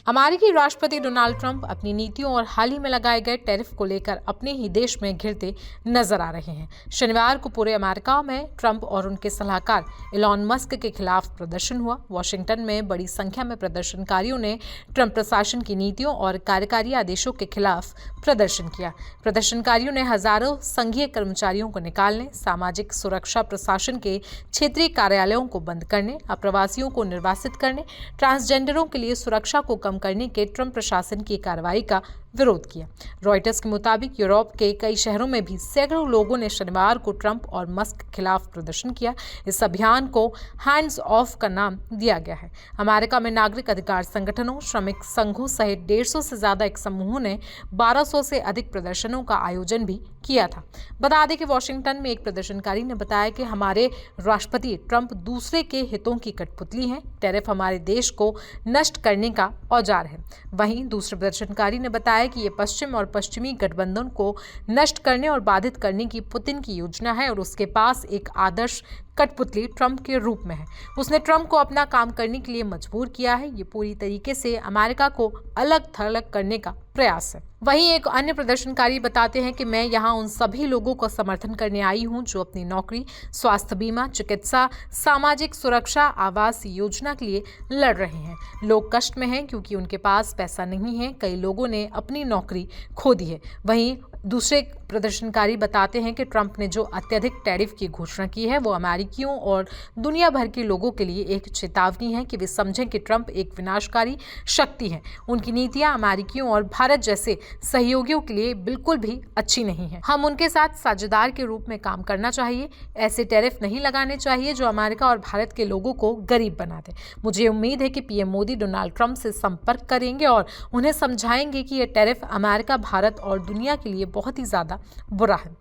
अमेरिकी राष्ट्रपति Donald Trump अपनी नीतियों और हाल ही में लगाए गए टैरिफ को लेकर अपने ही देश में घिरते नजर आ रहे हैं। शनिवार को पूरे अमेरिका में ट्रंप और उनके सलाहकार इलॉन मस्क के खिलाफ प्रदर्शन हुआ। वॉशिंगटन में बड़ी संख्या में प्रदर्शनकारियों ने ट्रंप प्रशासन की नीतियों और कार्यकारी आदेशों के खिलाफ प्रदर्शन किया। प्रदर्शनकारियों ने हजारों संघीय कर्मचारियों को निकालने, सामाजिक सुरक्षा प्रशासन के क्षेत्रीय कार्यालयों को बंद करने, अप्रवासियों को निर्वासित करने, ट्रांसजेंडरों के लिए सुरक्षा को कम करने के ट्रंप प्रशासन की कार्रवाई का विरोध किया। रॉयटर्स के मुताबिक यूरोप के कई शहरों में भी सैकड़ों लोगों ने शनिवार को ट्रंप और मस्क के खिलाफ प्रदर्शन किया। इस अभियान को हैंड्स ऑफ का नाम दिया गया है। अमेरिका में नागरिक अधिकार संगठनों, श्रमिक संघों सहित 150 से ज्यादा एक समूहों ने 1200 से अधिक प्रदर्शनों का आयोजन भी किया था। बता दें कि वॉशिंगटन में एक प्रदर्शनकारी ने बताया कि हमारे राष्ट्रपति ट्रंप दूसरे के हितों की कठपुतली हैं। टैरिफ हमारे देश को नष्ट करने का औजार है। वहीं दूसरे प्रदर्शनकारी ने बताया कि ये पश्चिम और पश्चिमी गठबंधन को नष्ट करने और बाधित करने की पुतिन की योजना है और उसके पास एक आदर्श कठपुतली ट्रंप के रूप में है। उसने ट्रंप को अपना काम करने के लिए मजबूर किया है। ये पूरी तरीके से अमेरिका को अलग थलग करने का प्रयास है। वहीं एक अन्य प्रदर्शनकारी बताते हैं कि मैं यहाँ उन सभी लोगों का समर्थन करने आई हूँ जो अपनी नौकरी, स्वास्थ्य बीमा, चिकित्सा, सामाजिक सुरक्षा, आवास योजना के लिए लड़ रहे हैं। लोग कष्ट में हैं क्योंकि उनके पास पैसा नहीं है। कई लोगों ने अपनी नौकरी खो दी है। वहीं दूसरे प्रदर्शनकारी बताते हैं कि ट्रंप ने जो अत्यधिक टैरिफ की घोषणा की है वो अमेरिकियों और दुनिया भर के लोगों के लिए एक चेतावनी है कि वे समझें कि ट्रंप एक विनाशकारी शक्ति है। उनकी नीतियां अमेरिकियों और भारत जैसे सहयोगियों के लिए बिल्कुल भी अच्छी नहीं है। हम उनके साथ साझेदार के रूप में काम करना चाहिए। ऐसे टैरिफ नहीं लगाने चाहिए जो अमेरिका और भारत के लोगों को गरीब बना दे। मुझे उम्मीद है कि पीएम मोदी डोनाल्ड ट्रंप से संपर्क करेंगे और उन्हें समझाएंगे कि ये टैरिफ अमेरिका, भारत और दुनिया के लिए बहुत ही ज्यादा बुरा है।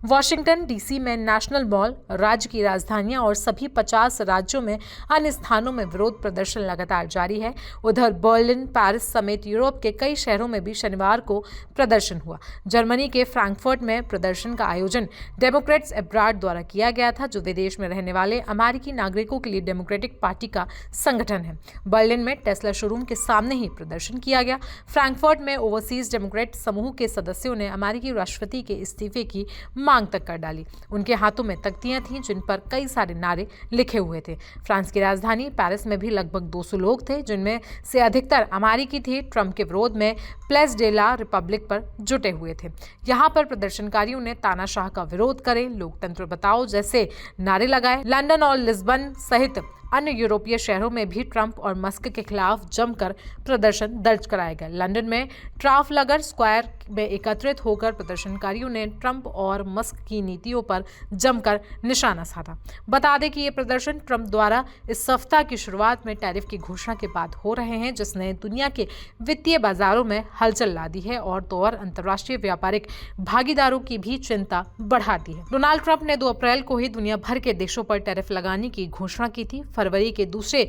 वॉशिंगटन डीसी में नेशनल मॉल, राज्य की राजधानियां और सभी 50 राज्यों में अन्य स्थानों में विरोध प्रदर्शन लगातार जारी है। उधर बर्लिन, पेरिस समेत यूरोप के कई शहरों में भी शनिवार को प्रदर्शन हुआ। जर्मनी के फ्रैंकफर्ट में प्रदर्शन का आयोजन डेमोक्रेट्स अब्रॉड द्वारा किया गया था, जो विदेश में रहने वाले अमेरिकी नागरिकों के लिए डेमोक्रेटिक पार्टी का संगठन है। बर्लिन में टेस्ला शोरूम के सामने ही प्रदर्शन किया गया। फ्रैंकफर्ट में ओवरसीज डेमोक्रेट समूह के सदस्यों ने अमेरिकी राष्ट्रपति के इस्तीफे की मांग तक कर डाली। उनके हाथों में तख्तियां थीं जिन पर कई सारे नारे लिखे हुए थे। फ्रांस की राजधानी पेरिस में भी लगभग 200 लोग थे, जिनमें से अधिकतर अमेरिकी थे। ट्रंप के विरोध में प्लेस डे ला रिपब्लिक पर जुटे हुए थे। यहां पर प्रदर्शनकारियों ने तानाशाह का विरोध करें, लोकतंत्र बचाओ जैसे नारे लगाए। लंदन और लिस्बन सहित अन्य यूरोपीय शहरों में भी ट्रंप और मस्क के खिलाफ जमकर प्रदर्शन दर्ज कराया गया। लंदन में ट्राफलगर स्क्वायर में एकत्रित होकर प्रदर्शनकारियों ने ट्रंप और मस्क की नीतियों पर जमकर निशाना साधा। बता दें कि ये प्रदर्शन ट्रंप द्वारा इस सप्ताह की शुरुआत में टैरिफ की घोषणा के बाद हो रहे हैं, जिसने दुनिया के वित्तीय बाजारों में हलचल ला दी है और तो और अंतर्राष्ट्रीय व्यापारिक भागीदारों की भी चिंता बढ़ा दी है। डोनाल्ड ट्रंप ने 2 अप्रैल को ही दुनिया भर के देशों पर टैरिफ लगाने की घोषणा की थी। फरवरी के दूसरे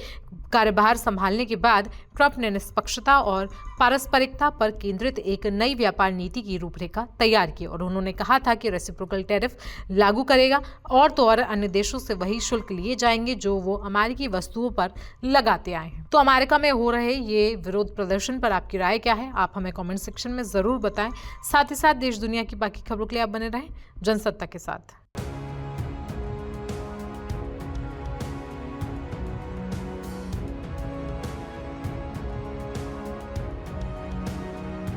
कार्यभार संभालने के बाद ट्रंप ने निष्पक्षता और पारस्परिकता पर केंद्रित एक नई व्यापार नीति की रूपरेखा तैयार की और उन्होंने कहा था कि रेसिप्रोकल टैरिफ लागू करेगा और तो और अन्य देशों से वही शुल्क लिए जाएंगे जो वो अमेरिकी वस्तुओं पर लगाते आए हैं। तो अमेरिका में हो रहे ये विरोध प्रदर्शन पर आपकी राय क्या है? आप हमें कमेंट सेक्शन में जरूर बताएं। साथ ही साथ देश दुनिया की बाकी खबरों के लिए आप बने रहें जनसत्ता के साथ।